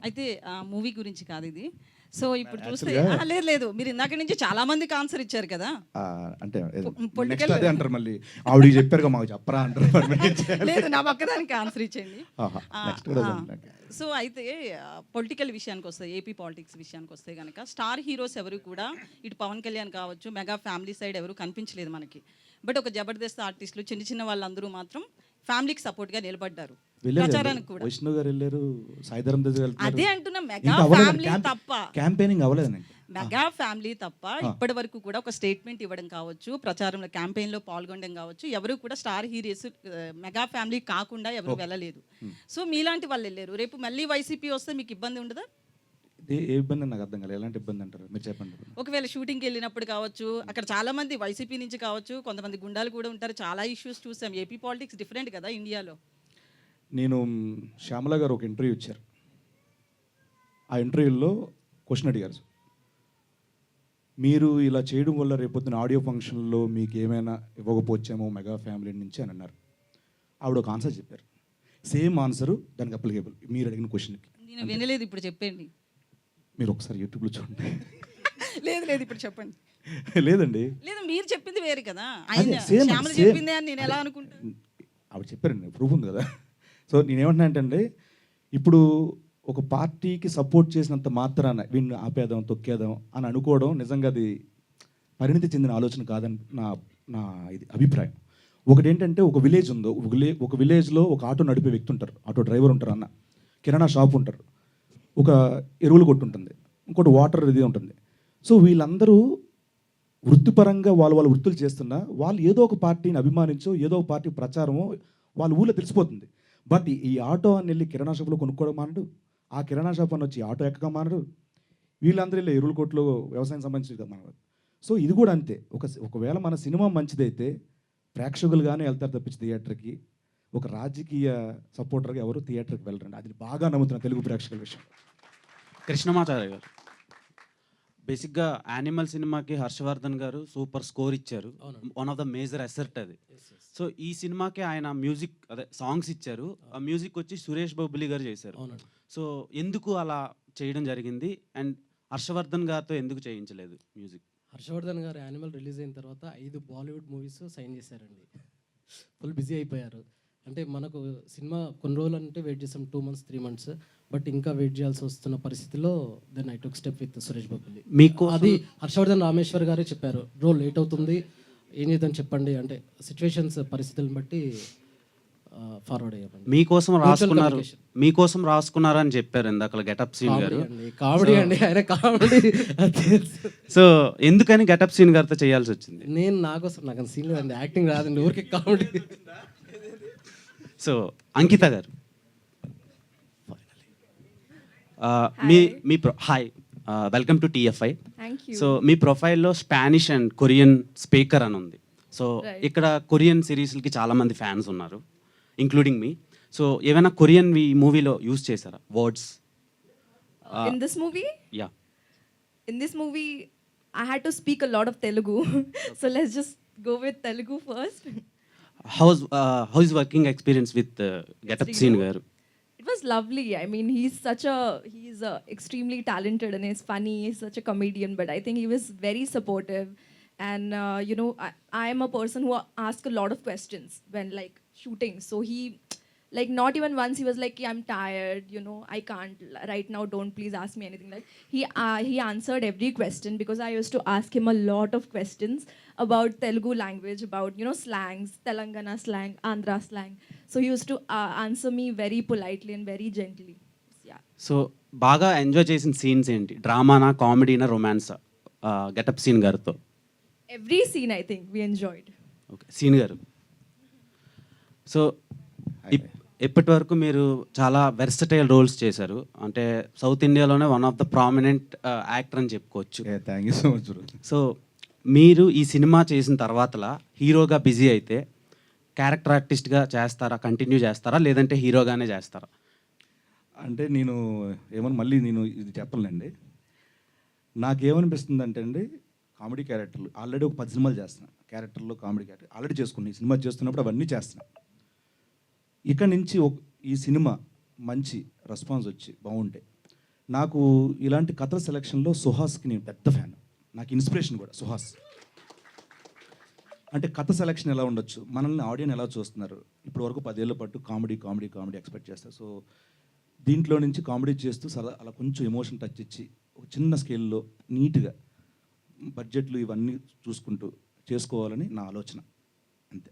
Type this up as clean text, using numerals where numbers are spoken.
అయితే మూవీ గురించి కాదు ఇది. సో ఇప్పుడు చూస్తే యాక్చువల్‌గా లేదు లేదు. మీరు ఇందాక నుంచి చాలా మందికి ఆన్సర్ ఇచ్చారు కదా! అంటే నెక్స్ట్ పొలిటికల్ అదే అంటారు మళ్ళీ. ఆవిడకి చెప్పారుగా మాకు చెప్పరా అంటారు. మరి మేము ఏం చేయాలి? లేదు నా ఒక్కదానికి ఆన్సర్ ఇచ్చేయండి. ఆహా! నెక్స్ట్ కూడా అదే అంటున్నా. సో అయితే పొలిటికల్ విషయానికొస్తే, ఏపీ పాలిటిక్స్ విషయానికొస్తే గనక స్టార్ హీరోస్ ఎవరు కూడా ఇటు పవన్ కళ్యాణ్ కావచ్చు, మెగా ఫ్యామిలీ సైడ్ ఎవరు కనిపించలేదు మనకి. బట్ ఒక జబర్దస్త్ ఆర్టిస్టులు చిన్న చిన్న వాళ్ళందరూ మాత్రం ఫ్యామిలీకి సపోర్ట్‌గా నిలబడ్డారు. ప్రచారానికి కూడా. వైష్ణవ్ గారు వెళ్ళారు, సాయిధరం తేజ్ వెళ్తున్నారు. అదే అంటున్నా మెగా ఇంకా అవ్వలేదు ఫ్యామిలీ తప్ప క్యాంపెయినింగ్ అవ్వలేదండి. మెగా ఫ్యామిలీ తప్ప ఇప్పటి వరకు కూడా ఒక స్టేట్మెంట్ ఇవ్వడం కావచ్చు, ప్రచారంలో క్యాంపెయిన్లో పాల్గొనడం కావచ్చు, ఎవరు కూడా స్టార్ హీరోస్ మెగా ఫ్యామిలీ కాకుండా ఎవరు వెళ్ళలేదు. సో మీలాంటి వాళ్ళు వెళ్ళారు. రేపు మళ్ళీ వైసీపీ వస్తే మీకు ఇబ్బంది ఉండదా? ఏ ఇబ్బంది నాకు అర్థం కాలేదు. ఎలాంటి ఇబ్బంది అంటారు మీరు చెప్పండి. ఒకవేళ షూటింగ్కి వెళ్ళినప్పుడు కావచ్చు, అక్కడ చాలా మంది వైసీపీ నుంచి కావచ్చు, కొంతమంది గుండాలు కూడా ఉంటారు. చాలా ఇష్యూస్ చూసాం. ఏపీ పాలిటిక్స్ డిఫరెంట్ కదా ఇండియాలో. నేను శ్యామల గారు ఒక ఇంటర్వ్యూ ఇచ్చారు. ఆ ఇంటర్వ్యూలో క్వశ్చన్ అడిగారు, మీరు ఇలా చేయడం వల్ల రేపొద్దున ఆడియో ఫంక్షన్లో మీకు ఏమైనా ఇవ్వకపోవచ్చేమో మెగా ఫ్యామిలీ నుంచి అని అన్నారు. ఆవిడ ఒక ఆన్సర్ చెప్పారు. సేమ్ ఆన్సరు దానికి అప్లికేబుల్ మీరు అడిగిన క్వశ్చన్కి. నేను వినలేదు, ఇప్పుడు చెప్పండి. మీరు ఒకసారి యూట్యూబ్లో చూడండి. లేదు లేదు, ఇప్పుడు చెప్పండి. లేదండి, లేదు మీరు చెప్పింది వేరు కదా. ఆయన సేమ్ శ్యామల చెప్పింది అని నేను ఎలా అనుకుంటాను? ఆవిడ చెప్పారండి, ప్రూఫ్ ఉంది కదా. సో నేనేమంటున్నా అంటే ఇప్పుడు ఒక పార్టీకి సపోర్ట్ చేసినంత మాత్రాన వీడిని ఆపేద్దాం తొక్కేద్దాం అని అనుకోవడం నిజంగా అది పరిణితి చెందిన ఆలోచన కాదని నా ఇది అభిప్రాయం. ఒకటి ఏంటంటే ఒక విలేజ్ ఉందో, ఒక విలేజ్లో ఒక ఆటో నడిపే వ్యక్తి ఉంటారు, ఆటో డ్రైవర్ ఉంటారు, అన్న కిరాణా షాప్ ఉంటారు, ఒక ఎరువులు కొట్టు ఉంటుంది, ఇంకోటి వాటర్ ఇది ఉంటుంది. సో వీళ్ళందరూ వృత్తిపరంగా వాళ్ళ వృత్తులు చేస్తున్నా వాళ్ళు ఏదో ఒక పార్టీని అభిమానించో ఏదో ఒక పార్టీ ప్రచారమో వాళ్ళ ఊళ్ళో తెలిసిపోతుంది. బట్ ఈ ఆటో అని వెళ్ళి కిరాణా షాప్లో కొనుక్కోవడం మానడు, ఆ కిరాణా షాప్ అని వచ్చి ఆటో ఎక్కగా మానడు, వీళ్ళందరూ వెళ్ళి ఎరువుల కొట్లో వ్యవసాయం సంబంధించి మానడు. సో ఇది కూడా అంతే. ఒకవేళ మన సినిమా మంచిదైతే ప్రేక్షకులుగానే వెళ్తారు తప్పించి థియేటర్కి. ఒక రాజకీయ సపోర్టర్గా ఎవరు థియేటర్కి వెళ్ళరండి. అది బాగా నమ్ముతున్నా తెలుగు ప్రేక్షకుల విషయం. కృష్ణమాచార్య గారు బేసిక్గా యానిమల్ సినిమాకి హర్షవర్ధన్ గారు సూపర్ స్కోర్ ఇచ్చారు. One of the major asset అది. సో ఈ సినిమాకి ఆయన మ్యూజిక్ అదే సాంగ్స్ ఇచ్చారు. ఆ మ్యూజిక్ వచ్చి సురేష్ బాబులి గారు చేశారు. సో ఎందుకు అలా చేయడం జరిగింది అండ్ హర్షవర్ధన్ గారితో ఎందుకు చేయించలేదు మ్యూజిక్? హర్షవర్ధన్ గారు యానిమల్ రిలీజ్ అయిన తర్వాత 5 బాలీవుడ్ మూవీస్ సైన్ చేశారండి. ఫుల్ బిజీ అయిపోయారు. అంటే మనకు సినిమా కొన్ని రోజులు అంటే వెయిట్ చేసాం, 2 months 3 months, బట్ ఇంకా వెయిట్ చేయాల్సి వస్తున్న పరిస్థితిలో then I took step with Suresh బాబులి. మీకు అది హర్షవర్ధన్ రామేశ్వర్ గారే చెప్పారు, బ్రో లేట్ అవుతుంది ఏం చేద్దాం చెప్పండి అంటే సిచ్యువేషన్స్ పరిస్థితులను బట్టి ఫార్వర్డ్ అయ్యామండి. మీకోసం రాసుకున్నారు అని చెప్పారు ఇందాక గెటప్ సీన్ గారు. కామెడీ అండి, ఆయన కామెడీ. సో ఎందుకని గెటప్ సీన్ గారితో చేయాల్సి వచ్చింది? నేను నాకు సీన్ లేదండి, యాక్టింగ్ రాదండి, ఊరికే కామెడీ. సో అంకిత గారు hi, welcome to TFI. So మీ ప్రొఫైల్లో స్పానిష్ అండ్ కొరియన్ స్పీకర్ అని ఉంది. సో ఇక్కడ కొరియన్ సిరీస్లకి చాలామంది ఫ్యాన్స్ ఉన్నారు, ఇంక్లూడింగ్ మీ. సో ఏమైనా కొరియన్ ఈ మూవీలో యూజ్ చేశారా words? In this movie? Yeah. In this movie, I had to speak a lot of Telugu. So let's just go with Telugu first. How's working experience with Getup Scene garu? It was lovely. I mean, he's extremely talented and he's funny. He's such a comedian, but I think he was very supportive. And I am a person who asks a lot of questions when like shooting. So he, like, not even once he was like, I'm tired, I can't right now, don't please ask me anything. Like he answered every question, because I used to ask him a lot of questions about Telugu language, about slangs, Telangana slang, Andhra slang. So he used to answer me very politely and very gently. Yeah. So బాగా enjoy చేసిన scenes ఏంటి? డ్రామానా, కామెడీనా, రొమాన్సా Getup Seenu గారితో? Every scene I think we enjoyed. Okay, Seenu garu. So ఇప్పటి వరకు మీరు చాలా వెర్సటైల్ రోల్స్ చేశారు. అంటే సౌత్ ఇండియాలోనే one of the prominent actor అని చెప్పుకోవచ్చు. Thank you so much. So మీరు ఈ సినిమా చేసిన తర్వాతలా హీరోగా బిజీ అయితే క్యారెక్టర్ ఆర్టిస్ట్గా చేస్తారా, కంటిన్యూ చేస్తారా, లేదంటే హీరోగానే చేస్తారా? అంటే నేను మళ్ళీ ఇది చెప్పలేండి. నాకేమనిపిస్తుంది అంటే అండి, కామెడీ క్యారెక్టర్లు ఆల్రెడీ ఒక 10 సినిమాలు చేస్తున్నాను. క్యారెక్టర్లో కామెడీ క్యారెక్టర్ ఆల్రెడీ చేసుకున్నాను. ఈ సినిమా చేస్తున్నప్పుడు అవన్నీ చేస్తున్నాను. ఇక నుంచి ఈ సినిమా మంచి రెస్పాన్స్ వచ్చి బాగుంటే నాకు ఇలాంటి కథల సెలక్షన్లో సుహాస్కి నేను పెద్ద ఫ్యాన్. నాకు ఇన్స్పిరేషన్ కూడా సుహాస్. అంటే కథ సెలక్షన్ ఎలా ఉండొచ్చు, మనల్ని ఆడియన్స్ ఎలా చూస్తున్నారు, ఇప్పుడు వరకు 10 ఏళ్ళ పాటు కామెడీ కామెడీ కామెడీ ఎక్స్పెక్ట్ చేస్తారు. సో దీంట్లో నుంచి కామెడీ చేస్తూ అలా కొంచెం ఎమోషన్ టచ్ ఇచ్చి ఒక చిన్న స్కేల్లో నీట్గా బడ్జెట్లు ఇవన్నీ చూసుకుంటూ చేసుకోవాలని నా ఆలోచన, అంతే.